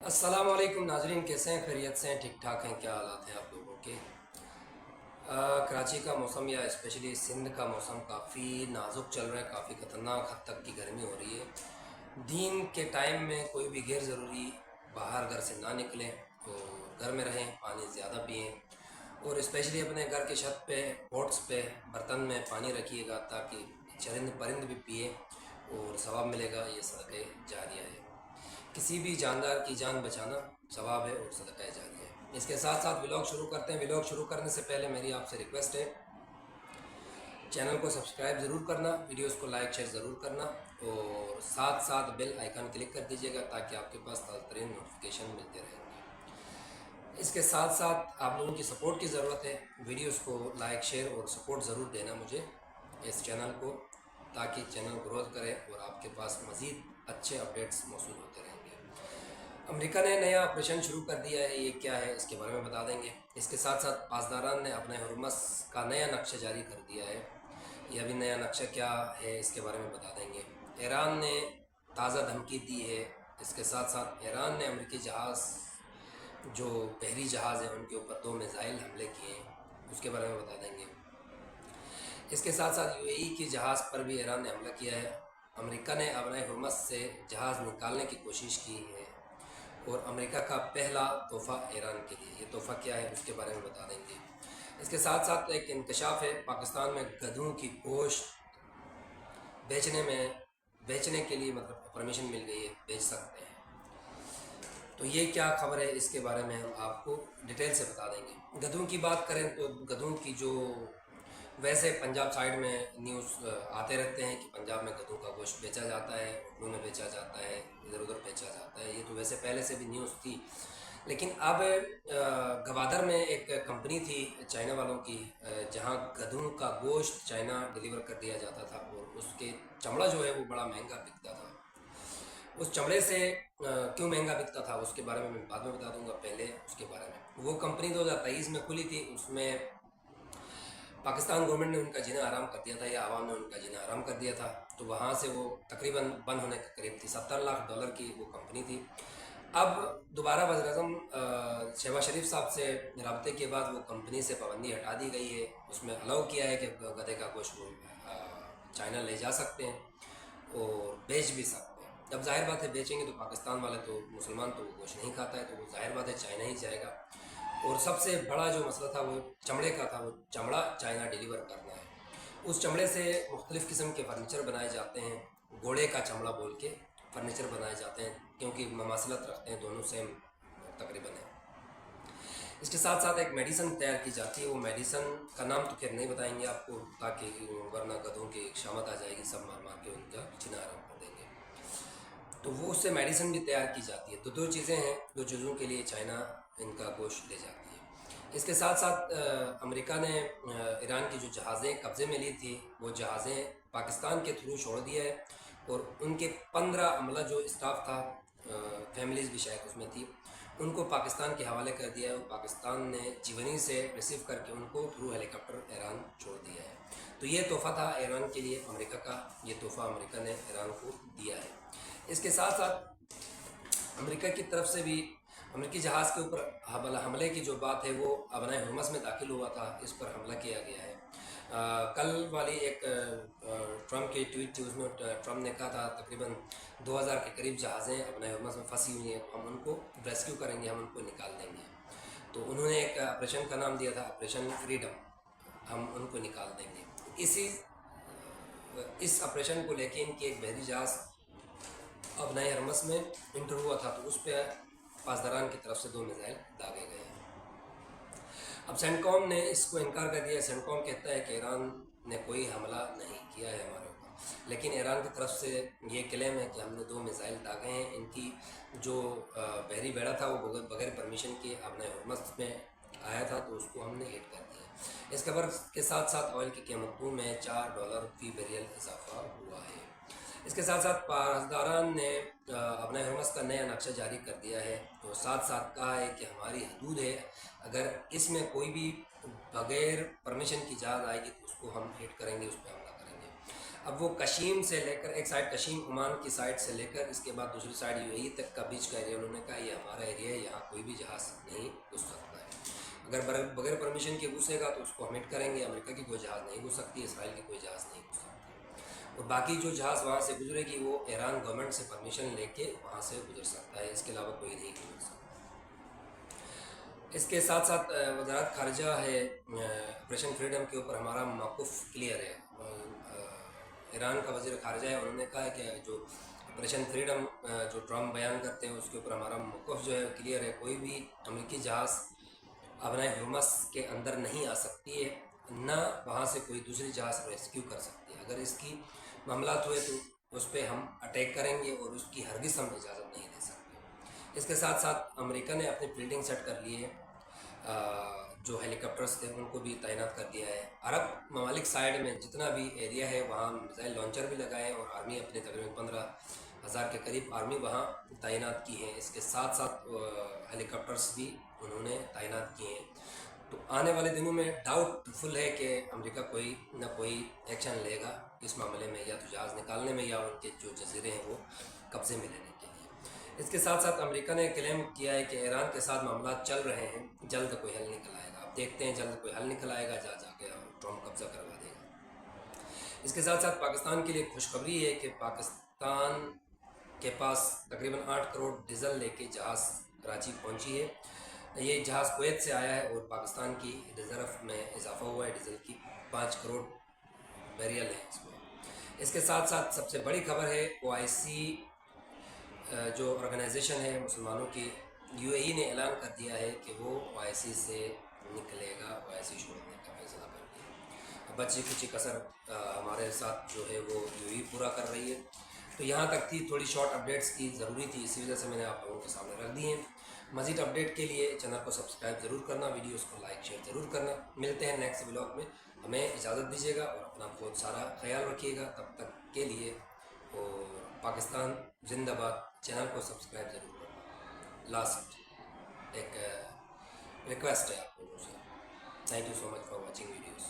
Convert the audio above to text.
अस्सलाम वालेकुम नाजरीन, कैसे हैं? खैरियत से हैं? ठीक ठाक हैं? क्या हालात हैं आप लोगों के? कराची का मौसम या स्पेशली सिंध का मौसम काफ़ी नाजुक चल रहा है। काफ़ी ख़तरनाक हद तक की गर्मी हो रही है। दिन के टाइम में कोई भी गैर ज़रूरी बाहर घर से ना निकलें और घर में रहें, पानी ज़्यादा पिएं और स्पेशली अपने घर के छत पे पॉट्स पे बर्तन में पानी रखिएगा ताकि चरिंद परिंद भी पिए और सवाब मिलेगा। ये सदक़े जारिया है। किसी भी जानदार की जान बचाना सवाब है और सदका जारिया है। इसके साथ साथ व्लॉग शुरू करते हैं। व्लॉग शुरू करने से पहले मेरी आपसे रिक्वेस्ट है, चैनल को सब्सक्राइब ज़रूर करना, वीडियोस को लाइक शेयर ज़रूर करना और साथ साथ बेल आइकन क्लिक कर दीजिएगा ताकि आपके पास ताज़ा तरीन नोटिफिकेशन मिलते रहेंगे। इसके साथ साथ आप लोगों की सपोर्ट की ज़रूरत है। वीडियोस को लाइक शेयर और सपोर्ट ज़रूर देना मुझे, इस चैनल को, ताकि चैनल ग्रोथ करे और आपके पास मज़ीद अच्छे अपडेट्स मौसूल होते रहेंगे। अमेरिका ने नया ऑपरेशन शुरू कर दिया है। ये क्या है, इसके बारे में बता देंगे। इसके साथ साथ पासदारान ने अपने हुर्मस का नया नक्शा जारी कर दिया है। यह भी नया नक्शा क्या है, इसके बारे में बता देंगे। ईरान ने ताज़ा धमकी दी है। इसके साथ साथ ईरान ने अमेरिकी जहाज़, जो बहरी जहाज़ हैं, उनके ऊपर 2 मिसाइल हमले किए हैं, उसके बारे में बता देंगे। इसके साथ साथ यूएई के जहाज़ पर भी ईरान ने हमला किया है। अमेरिका ने अपने हुर्मस से जहाज़ निकालने की कोशिश की है और अमेरिका का पहला तोहफ़ा ईरान के लिए। ये तोहफ़ा क्या है, उसके बारे में बता देंगे। इसके साथ साथ एक इंकशाफ है, पाकिस्तान में गधों की गोश्त बेचने के लिए मतलब परमिशन मिल गई है, बेच सकते हैं। तो ये क्या खबर है, इसके बारे में हम आपको डिटेल से बता देंगे। गधों की बात करें तो गधों की जो, वैसे पंजाब साइड में न्यूज़ आते रहते हैं कि पंजाब में गधों का गोश्त बेचा जाता है, होटलों में बेचा जाता है, इधर उधर बेचा जाता है। ये तो वैसे पहले से भी न्यूज़ थी, लेकिन अब गवादर में एक कंपनी थी चाइना वालों की, जहां गधों का गोश्त चाइना डिलीवर कर दिया जाता था और उसके चमड़ा जो है वो बड़ा महंगा बिकता था। उस चमड़े से क्यों महंगा बिकता था उसके बारे में मैं बाद में बता दूंगा। पहले उसके बारे में, वो कंपनी 2023 में खुली थी। उसमें पाकिस्तान गवर्नमेंट ने उनका जीना आराम कर दिया था या आवाम ने उनका जीना आराम कर दिया था। तो वहाँ से वो तकरीबन बंद होने के करीब थी। $70 लाख की वो कंपनी थी। अब दोबारा वज़ीर-ए-आज़म शहबाज शरीफ साहब से रबते के बाद वो कंपनी से पाबंदी हटा दी गई है। उसमें अलाउ किया है कि गधे का गोश्त वो चाइना ले जा सकते हैं और बेच भी सकते हैं। जब जाहिर बात है बेचेंगे तो पाकिस्तान वाले, तो मुसलमान तो वो गोश्त नहीं खाता है, तो वो जाहिर बात है चाइना ही जाएगा। और सबसे बड़ा जो मसला था वो चमड़े का था। वो चमड़ा चाइना डिलीवर करना है। उस चमड़े से मुख्तलिफ़ किस्म के फर्नीचर बनाए जाते हैं। घोड़े का चमड़ा बोल के फर्नीचर बनाए जाते हैं, क्योंकि ममासलत रखते हैं, दोनों सेम तकरीबन है। इसके साथ साथ एक मेडिसन तैयार की जाती है। वो मेडिसन का नाम तो खैर नहीं बताएंगे आपको, ताकि वरना गधों की शामत आ जाएगी, सब मार मार के उनका जीना आराम कर देंगे। तो वो उससे मेडिसिन भी तैयार की जाती है। तो 2 चीज़ें हैं, 2 चीज़ों के लिए चाइना इनका गोश्त ले जाती है। इसके साथ साथ अमेरिका ने ईरान की जो जहाज़ें कब्ज़े में ली थी, वो जहाज़ें पाकिस्तान के थ्रू छोड़ दिया है और उनके 15 अमला जो स्टाफ था, फैमिलीज़ भी शायद उसमें थी, उनको पाकिस्तान के हवाले कर दिया है और पाकिस्तान ने जीवनी से रिसीव करके उनको थ्रू हेलीकॉप्टर ईरान छोड़ दिया है। तो ये तोहफ़ा था ईरान के लिए अमेरिका का। ये तोहफ़ा अमेरिका ने ईरान को दिया है। इसके साथ साथ अमेरिका की तरफ से भी अमेरिकी जहाज़ के ऊपर हमले की जो बात है, वो अबनाए हुर्मस में दाखिल हुआ था, इस पर हमला किया गया है। कल वाली एक ट्रम्प की ट्वीट थी, उसमें ट्रम्प ने कहा था तकरीबन 2000 के करीब जहाज़ें अबनाए हुर्मस में फंसी हुई हैं, हम उनको रेस्क्यू करेंगे, हम उनको निकाल देंगे। तो उन्होंने एक ऑपरेशन का नाम दिया था ऑपरेशन फ्रीडम, हम उनको निकाल देंगे। इस ऑपरेशन को लेके इनकी एक बहरी जहाज़ अब नए हरमस में इंटर हुआ था, तो उस पर पासदारान की तरफ से 2 मिसाइल दागे गए हैं। अब सेंटकॉम ने इसको इनकार कर दिया। सेंटकॉम कहता है कि ईरान ने कोई हमला नहीं किया है हमारे ऊपर, लेकिन ईरान की तरफ से ये क्लेम है कि हमने 2 मिसाइल दागे हैं। इनकी जो बहरी बेड़ा था वो बगैर परमिशन के अपने हुर्मस में आया था, तो उसको हमने हिट कर दिया। इस खबर के साथ साथ ऑयल की कीमतों में $4 फी बैरल इजाफा हुआ है। इसके साथ साथ पासदारान ने अपने हुर्मस का नया नक्शा जारी कर दिया है। तो साथ साथ कहा है कि हमारी हदूद है, अगर इसमें कोई भी बगैर परमिशन की जहाज़ आएगी तो उसको हम हिट करेंगे, उस पर हमला करेंगे। اب وہ کشیم سے لے کر ایک سائڈ کشیم عمان کی سائڈ سے لے کر اس کے بعد دوسری سائڈ UAE تک کا بیچ کا ایریا انہوں نے کہا یہ ہمارا ایریا ہے, یہاں کوئی بھی جہاز نہیں گھس سکتا ہے. اگر بغیر پرمیشن کے گھسے گا تو اس کو ہم ہٹ کریں گے. امریکہ کی کوئی جہاز نہیں گھس سکتی, اسرائیل کی کوئی جہاز نہیں گھس سکتی, اور باقی جو جہاز وہاں سے گزرے گی وہ ایران گورنمنٹ سے پرمیشن لے کے وہاں سے گزر سکتا ہے, اس کے علاوہ کوئی نہیں گزر سکتا. اس کے ساتھ ساتھ وزارت خارجہ ہے آپریشن فریڈم کے اوپر ہمارا موقف کلیئر ہے. ایران کا وزیر خارجہ ہے, انہوں نے کہا ہے کہ جو آپریشن فریڈم جو ٹرمپ بیان کرتے ہیں اس کے اوپر ہمارا موقف جو ہے کلیئر ہے. کوئی بھی امریکی جہاز ابنائے حرمس کے اندر نہیں آ سکتی ہے, نہ وہاں سے کوئی دوسری جہاز ریسکیو کر سکتی ہے. اگر اس کی معاملات ہوئے تو اس پہ ہم اٹیک کریں گے اور اس کی ہرگز ہم اجازت نہیں دے سکتے. اس کے ساتھ ساتھ امریکہ نے اپنی فیلڈنگ سیٹ کر لی ہے, جو ہیلی کاپٹرس تھے ان کو بھی تعینات کر دیا ہے. عرب ممالک سائڈ میں جتنا بھی ایریا ہے وہاں میزائل لانچر بھی لگائے ہیں, اور آرمی اپنے تقریباً 15,000 کے قریب آرمی وہاں تعینات کی ہے. اس کے ساتھ ساتھ ہیلی کاپٹرس بھی انہوں نے تعینات کیے ہیں. تو آنے والے دنوں میں ڈاؤٹ فل ہے کہ امریکہ کوئی نہ کوئی ایکشن لے گا اس معاملے میں, یا تو جہاز نکالنے میں یا ان کے جو جزیرے ہیں وہ قبضے میں لینے کے لیے. اس کے ساتھ ساتھ امریکہ نے کلیم کیا ہے کہ ایران کے ساتھ معاملات چل رہے ہیں, جلد کوئی حل نکل آئے گا. آپ دیکھتے ہیں جلد کوئی حل نکل آئے گا, جا کے ٹرمپ قبضہ کروا دے گا. اس کے ساتھ ساتھ پاکستان کے لیے خوشخبری ہے کہ پاکستان کے پاس تقریباً 8 کروڑ ڈیزل لے کے جہاز کراچی پہنچی ہے. یہ جہاز کویت سے آیا ہے اور پاکستان کی ریزرو میں اضافہ ہوا ہے ڈیزل کی, 5 کروڑ بیریل ہے اس میں. اس کے ساتھ ساتھ سب سے بڑی خبر ہے OIC جو آرگنائزیشن ہے مسلمانوں کی, UAE نے اعلان کر دیا ہے کہ وہ OIC سے نکلے گا, OIC چھوڑنے کا فیصلہ کر دیا. بچی کچی کسر ہمارے ساتھ جو ہے وہ UAE پورا کر رہی ہے. تو یہاں تک تھی, تھوڑی شارٹ اپڈیٹس کی ضروری تھی, اسی وجہ سے میں نے آپ لوگوں کے سامنے رکھ دی ہیں. مزید اپڈیٹ کے لیے چینل کو سبسکرائب ضرور کرنا, ویڈیوز کو لائک شیئر ضرور کرنا. ملتے ہیں نیکسٹ ولاگ میں, ہمیں اجازت دیجیے گا اور اپنا بہت سارا خیال رکھیے گا. تب تک کے لیے اور پاکستان زندہ باد. چینل کو سبسکرائب ضرور کرنا. لاسٹ ایک ریکویسٹ ہے آپ لوگوں سے. Thank you so much for watching videos.